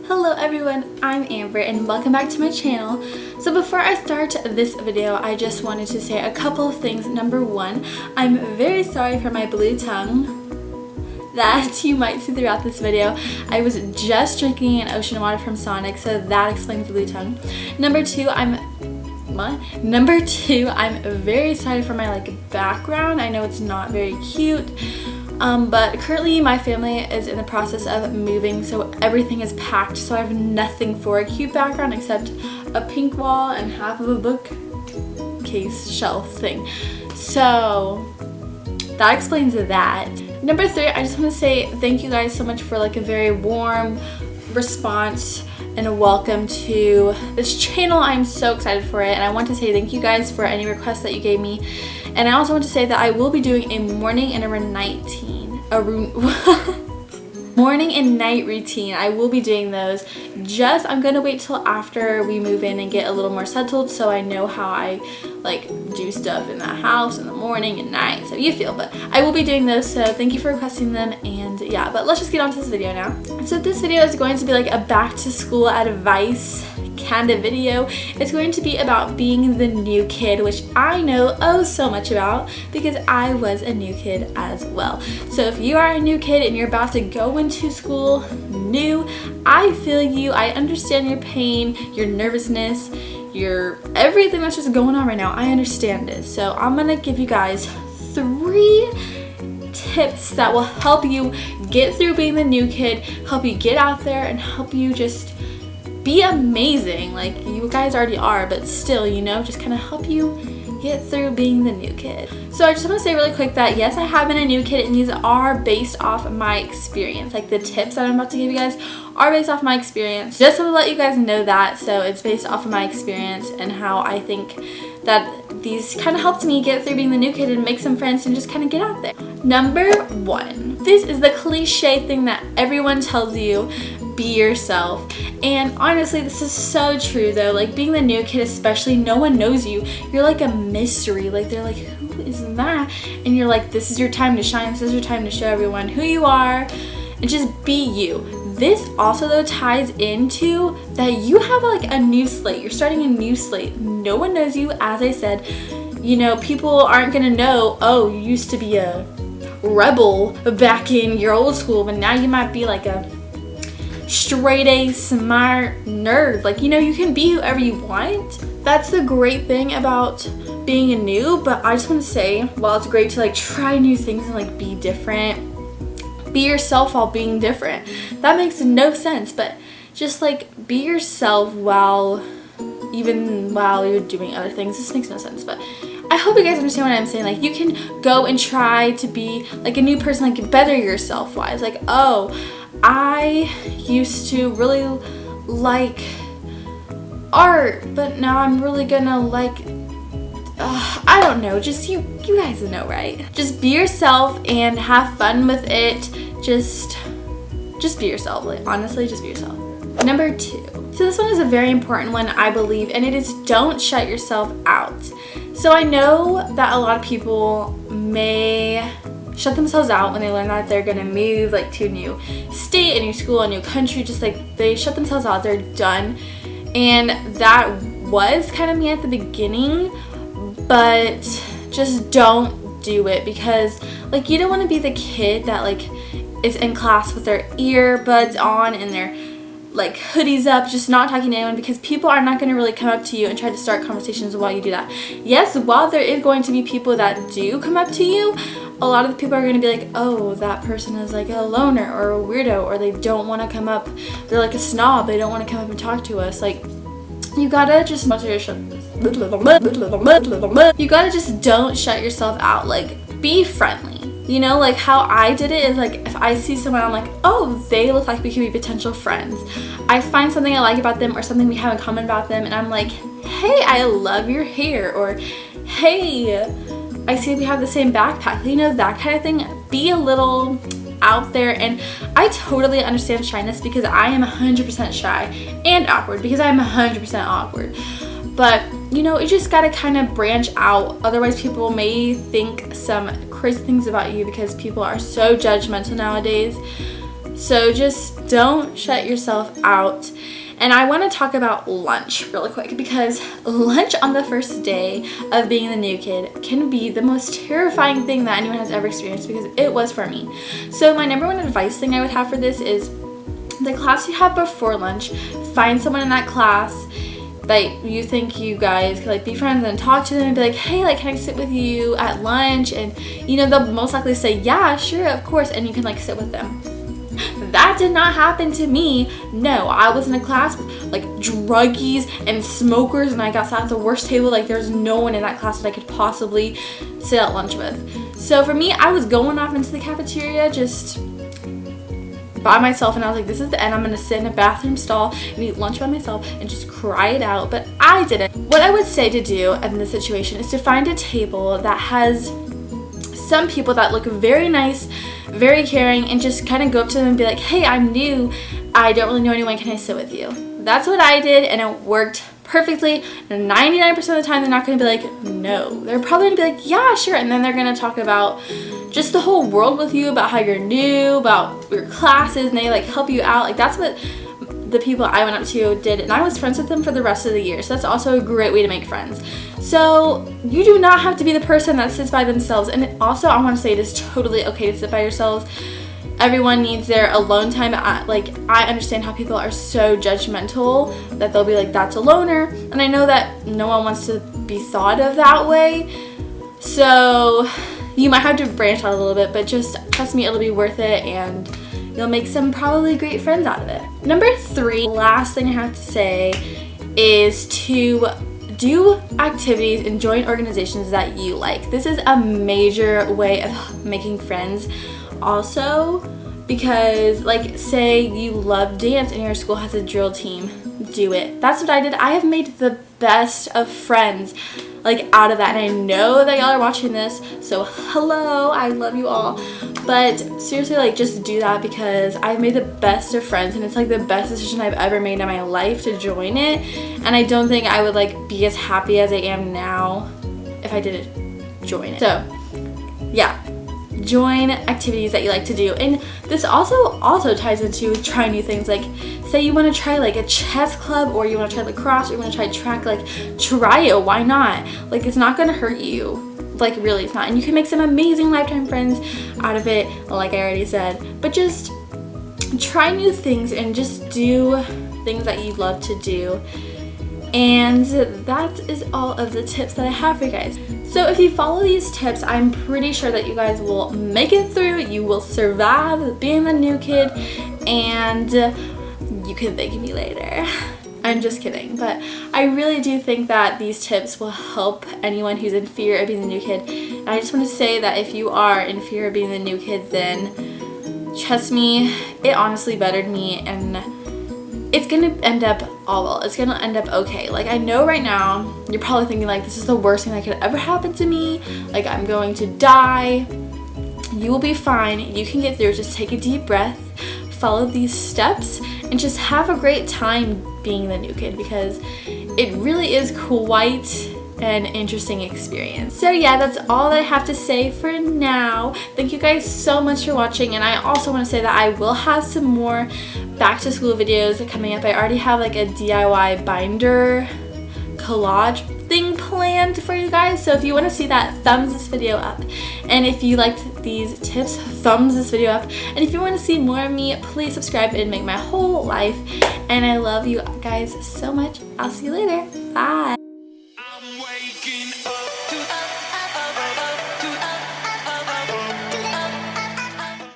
Hello everyone, I'm Amber and welcome back to my channel. So before I start this video, I just wanted to say a couple of things. Number one, I'm very sorry for my blue tongue that you might see throughout this video. I was just drinking an ocean water from Sonic, so that explains the blue tongue. Number two, I'm very sorry for my background. I know it's not very cute. But currently my family is in the process of moving, so everything is packed, so I have nothing for a cute background except a pink wall and half of a bookcase shelf thing. So that explains that. Number three, I just want to say thank you guys so much for a very warm response and a welcome to this channel. I'm so excited for it, and I want to say thank you guys for any requests that you gave me. And I also want to say that I will be doing a morning and morning and night routine. I will be doing those. I'm gonna wait till after we move in and get a little more settled, so I know how I do stuff in that house in the morning and night, so you feel. But I will be doing those, so thank you for requesting them. And yeah, but let's just get on to this video now. So this video is going to be a back to school advice kind of video. It's going to be about being the new kid, which I know so much about because I was a new kid as well. So if you are a new kid and you're about to go into school new, I feel you. I understand your pain, your nervousness, your everything that's just going on right now. I understand it. So I'm gonna give you guys 3 tips that will help you get through being the new kid, help you get out there, and help you just be amazing like you guys already are, but still, just kind of help you get through being the new kid. So I just want to say really quick that yes, I have been a new kid, and these are based off my experience. The tips that I'm about to give you guys are based off my experience. Just to let you guys know that. So it's based off of my experience and how I think that these kind of helped me get through being the new kid and make some friends and just kind of get out there. Number 1. This is the cliche thing that everyone tells you: be yourself. And honestly, this is so true though. Being the new kid especially, no one knows you. You're like a mystery. They're like, who is that? And you're like, this is your time to shine. This is your time to show everyone who you are and just be you. This also though ties into that you have a new slate. You're starting a new slate. No one knows you. As I said, people aren't gonna know, oh, you used to be a rebel back in your old school, but now you might be a straight A smart nerd. You can be whoever you want. That's the great thing about being a new. But I just want to say, while it's great to try new things and be different, be yourself while being different. That makes no sense, but just be yourself while you're doing other things. This makes no sense, but I hope you guys understand what I'm saying. You can go and try to be a new person, better yourself wise. Oh, I used to really like art, but now I'm really gonna I don't know, just you guys know, right? Just be yourself and have fun with it. Just be yourself. Honestly, just be yourself. Number 2. So this one is a very important one, I believe, and it is don't shut yourself out. So I know that a lot of people may shut themselves out when they learn that they're gonna move to a new state, a new school, a new country. Just they shut themselves out, they're done. And that was kind of me at the beginning, but just don't do it, because you don't want to be the kid that is in class with their earbuds on and their hoodies up, just not talking to anyone, because people are not going to really come up to you and try to start conversations while you do that. Yes, while there is going to be people that do come up to you, a lot of the people are going to be oh, that person is a loner or a weirdo, or they don't want to come up. They're a snob. They don't want to come up and talk to us. You gotta just don't shut yourself out. Be friendly. How I did it is if I see someone, I'm oh, they look like we could be potential friends. I find something I like about them or something we have in common about them, and I'm hey, I love your hair, or hey, I see we have the same backpack. That kind of thing. Be a little out there. And I totally understand shyness, because I am 100% shy, and awkward because I'm 100% awkward. But you just gotta kind of branch out. Otherwise, people may think some crazy things about you, because people are so judgmental nowadays. So just don't shut yourself out. And I want to talk about lunch really quick, because lunch on the first day of being the new kid can be the most terrifying thing that anyone has ever experienced, because it was for me. So my number one advice thing I would have for this is the class you have before lunch, find someone in that class that you think you guys could like be friends and talk to them and be like, hey, like, can I sit with you at lunch? And you know, they'll most likely say, yeah, sure, of course, and you can like sit with them. That did not happen to me. No, I was in a class with like druggies and smokers, and I got sat at the worst table. Like, there's no one in that class that I could possibly sit at lunch with. So for me, I was going off into the cafeteria just by myself, and I was like, this is the end. I'm gonna sit in a bathroom stall and eat lunch by myself and just cry it out. But I didn't. What I would say to do in this situation is to find a table that has some people that look very nice, very caring, and just kind of go up to them and be like, hey, I'm new, I don't really know anyone, can I sit with you? That's what I did, and it worked perfectly. And 99% of the time they're not going to be like no. They're probably going to be like, yeah, sure, and then they're going to talk about just the whole world with you, about how you're new, about your classes, and they like help you out. Like, that's what the people I went up to did, and I was friends with them for the rest of the year. So that's also a great way to make friends. So you do not have to be the person that sits by themselves. And also, I want to say it is totally okay to sit by yourselves. Everyone needs their alone time. I understand how people are so judgmental that they'll be like, that's a loner. And I know that no one wants to be thought of that way. So you might have to branch out a little bit, but just trust me, it'll be worth it, and you'll make some probably great friends out of it. Number 3, last thing I have to say, is to do activities and join organizations that you like. This is a major way of making friends. Also, because like, say you love dance and your school has a drill team, do it. That's what I did. I have made the best of friends like out of that, and I know that y'all are watching this, so hello, I love you all. But seriously, like, just do that, because I've made the best of friends, and it's like the best decision I've ever made in my life to join it. And I don't think I would like be as happy as I am now if I didn't join it. So yeah, join activities that you like to do. And this also ties into trying new things. Like, say you want to try like a chess club, or you want to try lacrosse, or you want to try track, like, try it. Why not? Like, it's not going to hurt you. Like, really, it's not. And you can make some amazing lifetime friends out of it, like I already said. But just try new things and just do things that you love to do. And that is all of the tips that I have for you guys. So if you follow these tips, I'm pretty sure that you guys will make it through. You will survive being the new kid, and you can thank me later. I'm just kidding, but I really do think that these tips will help anyone who's in fear of being the new kid. And I just want to say that if you are in fear of being the new kid, then trust me, it honestly bettered me, and it's gonna end up all well. It's gonna end up okay. Like, I know right now you're probably thinking like, this is the worst thing that could ever happen to me, like, I'm going to die. You will be fine. You can get through. Just take a deep breath, follow these steps, and just have a great time being the new kid, because it really is quite an interesting experience. So yeah, that's all that I have to say for now. Thank you guys so much for watching, and I also want to say that I will have some more back to school videos coming up. I already have like a DIY binder collage thing planned for you guys, so if you want to see that, thumbs this video up. And if you liked these tips, thumbs this video up. And if you want to see more of me, please subscribe and make my whole life. And I love you guys so much. I'll see you later. Bye. I'm waking up to